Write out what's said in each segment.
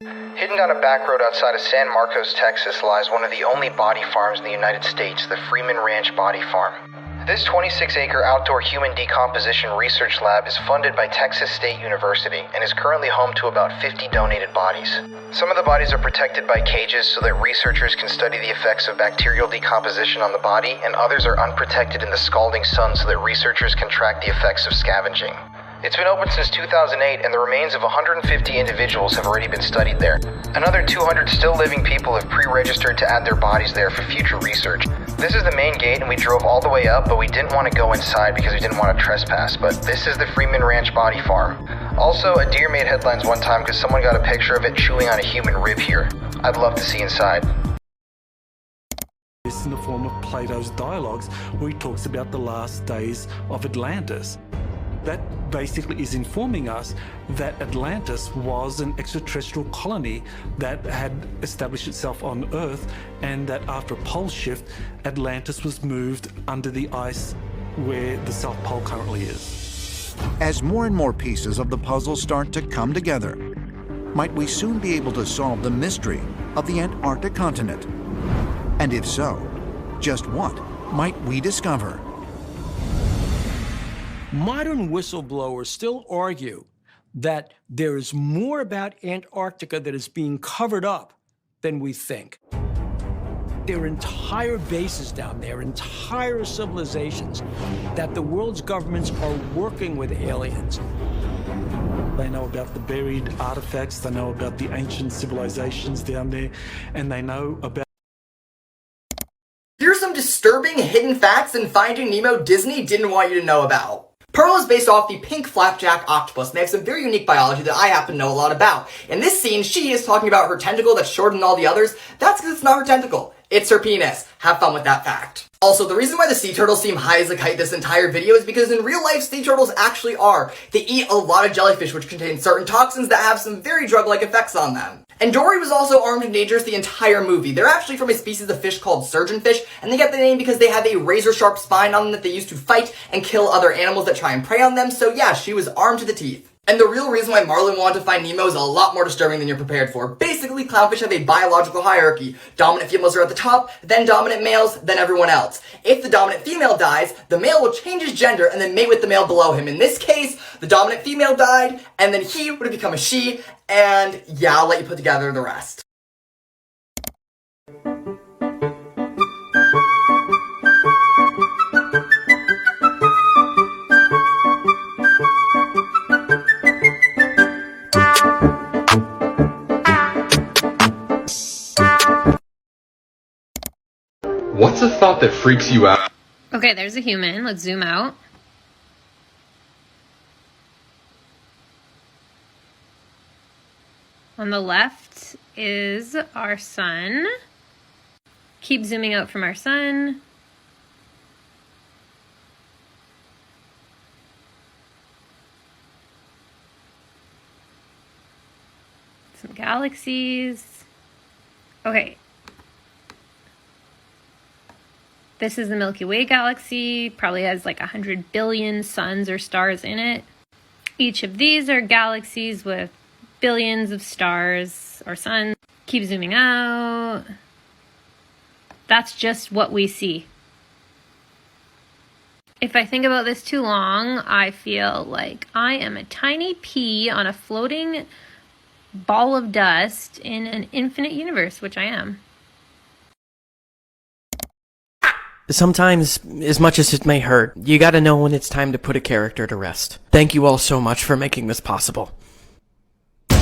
Hidden down a back road outside of San Marcos, Texas, lies one of the only body farms in the United States, the Freeman Ranch Body Farm. This 26-acre outdoor human decomposition research lab is funded by Texas State University and is currently home to about 50 donated bodies. Some of the bodies are protected by cages so that researchers can study the effects of bacterial decomposition on the body, and others are unprotected in the scalding sun so that researchers can track the effects of scavenging. It's been open since 2008, and the remains of 150 individuals have already been studied there. Another 200 still living people have pre-registered to add their bodies there for future research. This is the main gate, and we drove all the way up, but we didn't want to go inside because we didn't want to trespass. But this is the Freeman Ranch Body Farm. Also, a deer made headlines one time because someone got a picture of it chewing on a human rib here. I'd love to see inside. This in the form of Plato's dialogues, where he talks about the last days of Atlantis. That basically is informing us that Atlantis was an extraterrestrial colony that had established itself on Earth, and that after a pole shift, Atlantis was moved under the ice where the South Pole currently is. As more and more pieces of the puzzle start to come together, might we soon be able to solve the mystery of the Antarctic continent? And if so, just what might we discover? Modern whistleblowers still argue that there is more about Antarctica that is being covered up than we think. There are entire bases down there, entire civilizations, that the world's governments are working with aliens. They know about the buried artifacts, they know about the ancient civilizations down there, and they know about... Here's some disturbing hidden facts in Finding Nemo Disney didn't want you to know about. Pearl is based off the pink flapjack octopus, and they have some very unique biology that I happen to know a lot about. In this scene, she is talking about her tentacle that's shorter than all the others. That's because it's not her tentacle. It's her penis. Have fun with that fact. Also, the reason why the sea turtles seem high as a kite this entire video is because in real life, sea turtles actually are. They eat a lot of jellyfish, which contain certain toxins that have some very drug-like effects on them. And Dory was also armed and dangerous the entire movie. They're actually from a species of fish called surgeonfish, and they get the name because they have a razor-sharp spine on them that they use to fight and kill other animals that try and prey on them. So yeah, she was armed to the teeth. And the real reason why Marlin wanted to find Nemo is a lot more disturbing than you're prepared for. Basically, clownfish have a biological hierarchy. Dominant females are at the top, then dominant males, then everyone else. If the dominant female dies, the male will change his gender and then mate with the male below him. In this case, the dominant female died, and then he would have become a she, and yeah, I'll let you put together the rest. What's a thought that freaks you out? Okay, there's a human. Let's zoom out. On the left is our sun. Keep zooming out from our sun. Some galaxies. Okay. This is the Milky Way galaxy, probably has like 100 billion suns or stars in it. Each of these are galaxies with billions of stars or suns. Keep zooming out. That's just what we see. If I think about this too long, I feel like I am a tiny pea on a floating ball of dust in an infinite universe, which I am. Sometimes, as much as it may hurt, you gotta know when it's time to put a character to rest. Thank you all so much for making this possible.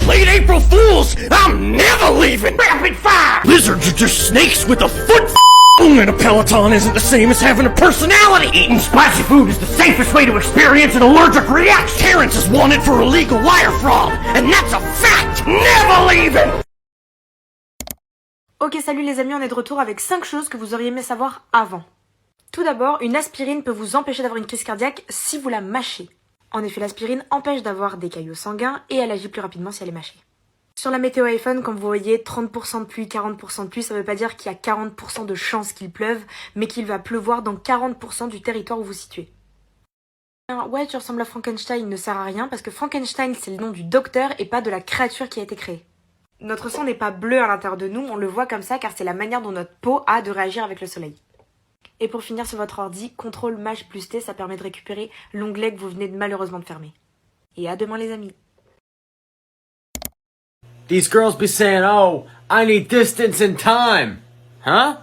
Late April Fools! I'm never leaving! Rapid fire! Lizards are just snakes with a foot. And a Peloton isn't the same as having a personality! Eating splashy food is the safest way to experience an allergic reaction! Terrence is wanted for illegal wire fraud, and that's a fact! Never leaving! Ok, salut les amis, on est de retour avec 5 choses que vous auriez aimé savoir avant. Tout d'abord, une aspirine peut vous empêcher d'avoir une crise cardiaque si vous la mâchez. En effet, l'aspirine empêche d'avoir des caillots sanguins et elle agit plus rapidement si elle est mâchée. Sur la météo iPhone, quand vous voyez 30% de pluie, 40% de pluie, ça veut pas dire qu'il y a 40% de chances qu'il pleuve, mais qu'il va pleuvoir dans 40% du territoire où vous situez. Ouais, tu ressembles à Frankenstein ne sert à rien parce que Frankenstein c'est le nom du docteur et pas de la créature qui a été créée. Notre sang n'est pas bleu à l'intérieur de nous, on le voit comme ça car c'est la manière dont notre peau a de réagir avec le soleil. Et pour finir sur votre ordi, CTRL Maj+T, ça permet de récupérer l'onglet que vous venez malheureusement de fermer. Et à demain les amis. These girls be saying, oh, I need distance and time. Huh?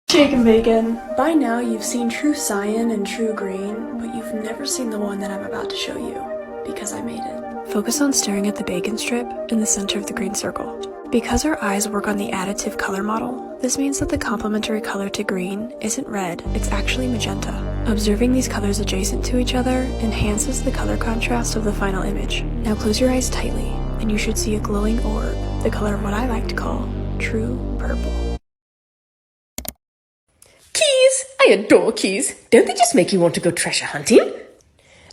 Shake and bacon. By now you've seen true cyan and true green, but you've never seen the one that I'm about to show you, because I made it. Focus on staring at the bacon strip in the center of the green circle. Because our eyes work on the additive color model, this means that the complementary color to green isn't red, it's actually magenta. Observing these colors adjacent to each other enhances the color contrast of the final image. Now close your eyes tightly, and you should see a glowing orb, the color of what I like to call true purple. Keys! I adore keys. Don't they just make you want to go treasure hunting?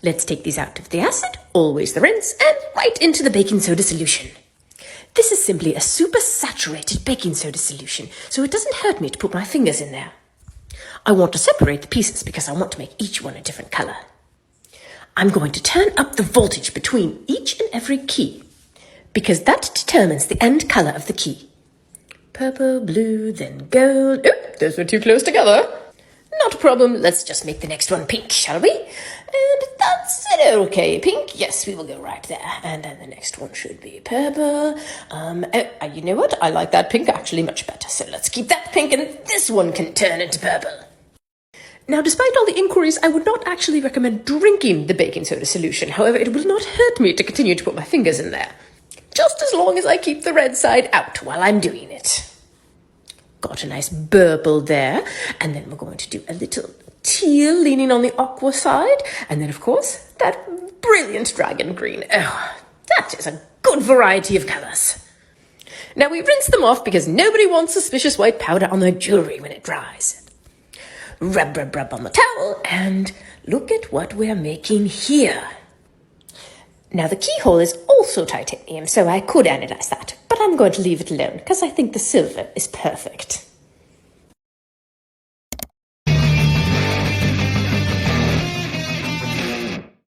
Let's take these out of the acid, always the rinse, and right into the baking soda solution. This is simply a super saturated baking soda solution, so it doesn't hurt me to put my fingers in there. I want to separate the pieces because I want to make each one a different color. I'm going to turn up the voltage between each and every key, because that determines the end color of the key. Purple, blue, then gold. Oh, those were too close together. Not a problem. Let's just make the next one pink, shall we? And that's it. Okay, pink. Yes, we will go right there. And then the next one should be purple. You know what? I like that pink actually much better. So let's keep that pink, and this one can turn into purple. Now, despite all the inquiries, I would not actually recommend drinking the baking soda solution. However, it will not hurt me to continue to put my fingers in there. Just as long as I keep the red side out while I'm doing it. Got a nice purple there. And then we're going to do a little teal leaning on the aqua side. And then, of course, that brilliant dragon green. Oh, that is a good variety of colours. Now, we rinse them off because nobody wants suspicious white powder on their jewellery when it dries. Rub, rub, rub on the towel, and look at what we're making here. Now, the keyhole is also titanium, so I could analyze that, but I'm going to leave it alone because I think the silver is perfect.